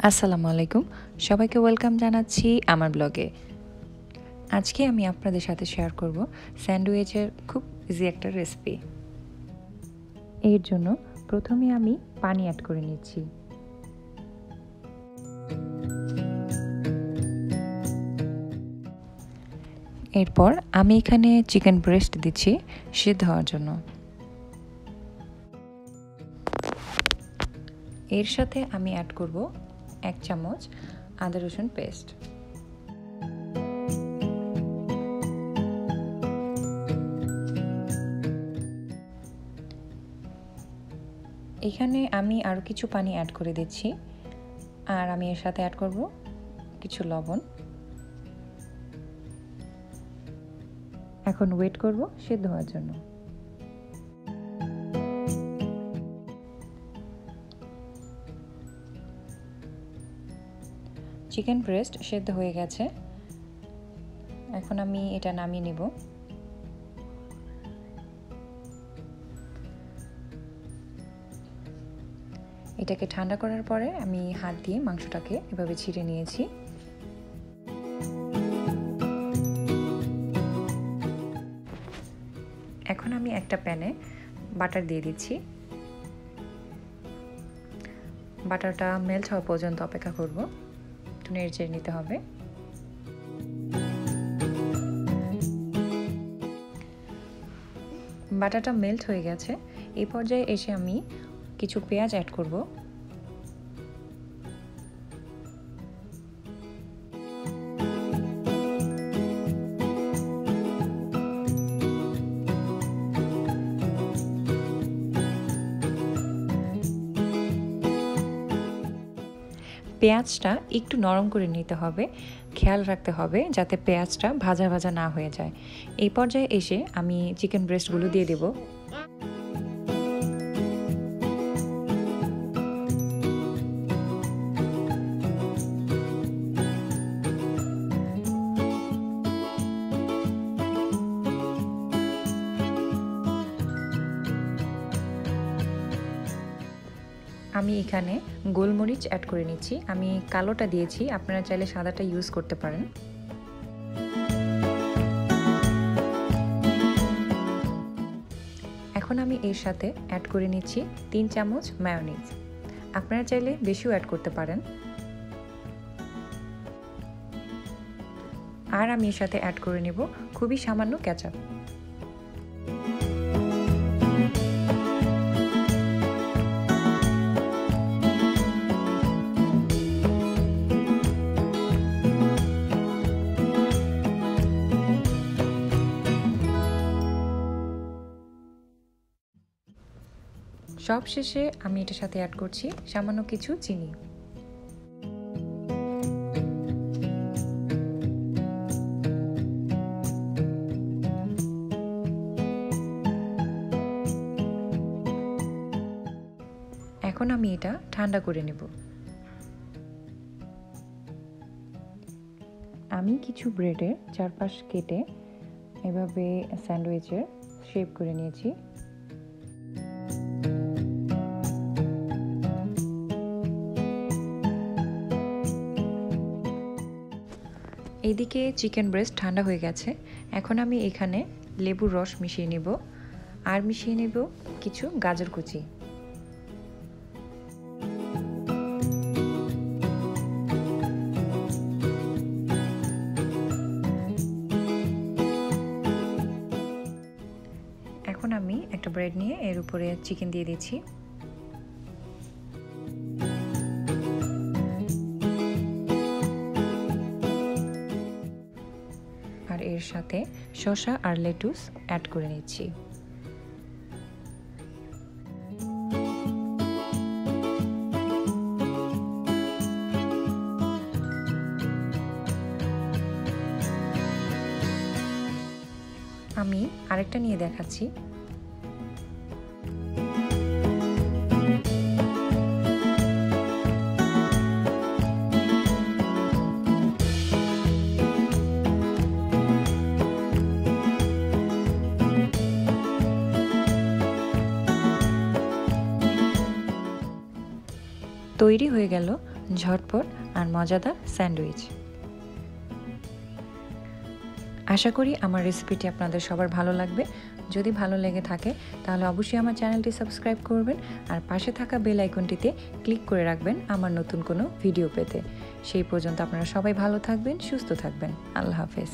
আসসালামু আলাইকুম, সবাইকে ওয়েলকাম জানাচ্ছি আমার ব্লগে। আজকে আমি আপনাদের সাথে শেয়ার করব স্যান্ডউইচের খুব ইজি একটা রেসিপি। এর জন্য প্রথমে আমি পানি অ্যাড করে নিচ্ছি। এরপর আমি এখানে চিকেন ব্রেস্ট দিচ্ছি সিদ্ধ হওয়ার জন্য। এর সাথে আমি অ্যাড করব 1 চামচ আদা রসুন পেস্ট। এখানে আমি আরও কিছু পানি অ্যাড করে দিচ্ছি, আর আমি এর সাথে অ্যাড করব কিছু লবণ। এখন ওয়েট করব সিদ্ধ হওয়ার জন্য। চিকেন ব্রেস্ট সিদ্ধ হয়ে গেছে, এখন আমি এটা নামিয়ে নেব। এটাকে ঠান্ডা করার পরে আমি হাত দিয়ে মাংসটাকে এভাবে ছিঁড়ে নিয়েছি। এখন আমি একটা প্যানে বাটার দিয়ে দিচ্ছি। বাটারটা মেল্ট হওয়া পর্যন্ত অপেক্ষা করব, একটু নেড়ে নিতে হবে। বাটারটা মেল্ট হয়ে গেছে, এই পর্যায়ে এসে আমি কিছু পেঁয়াজ অ্যাড করব। পেঁয়াজটা একটু নরম করে নিতে হবে, খেয়াল রাখতে হবে যাতে পেঁয়াজটা ভাজা ভাজা না হয়ে যায়। এই পর্যায়ে এসে আমি চিকেন ব্রেস্টগুলো দিয়ে দেব। আমি এখানে গোলমরিচ অ্যাড করে নিচ্ছি। আমি কালোটা দিয়েছি, আপনারা চাইলে সাদাটা ইউজ করতে পারেন। এখন আমি এর সাথে অ্যাড করে নিচ্ছি 3 চামচ মায়োনিজ। আপনারা চাইলে বেশিও অ্যাড করতে পারেন। আর আমি এর সাথে অ্যাড করে নেব খুবই সামান্য কেচাপ। সব শেষে আমি এটার সাথে অ্যাড করছি সামান্য কিছু চিনি। এখন আমি এটা ঠান্ডা করে নেব। আমি কিছু ব্রেডের চারপাশ কেটে এভাবে স্যান্ডউইচের শেপ করে নিয়েছি। এদিকে চিকেন ব্রেস্ট ঠান্ডা হয়ে গেছে, এখন আমি এখানে লেবুর রস মিশিয়ে নেব, আর মিশিয়ে নেব কিছু গাজর কুচি। এখন আমি একটা ব্রেড নিয়ে এর উপরে চিকেন দিয়ে দিচ্ছি। আর এর সাথে শসা আর লেটুস অ্যাড করে নিচ্ছি। আমি আরেকটা নিয়ে দেখাচ্ছি। তৈরি হয়ে গেল ঝটপট আর মজাদার স্যান্ডউইচ। আশা করি আমার রেসিপিটি আপনাদের সবার ভালো লাগবে। যদি ভালো লেগে থাকে তাহলে অবশ্যই আমার চ্যানেলটি সাবস্ক্রাইব করবেন আর পাশে থাকা বেল আইকনটিতে ক্লিক করে রাখবেন আমার নতুন কোনো ভিডিও পেতে। সেই পর্যন্ত আপনারা সবাই ভালো থাকবেন, সুস্থ থাকবেন। আল্লাহ হাফেজ।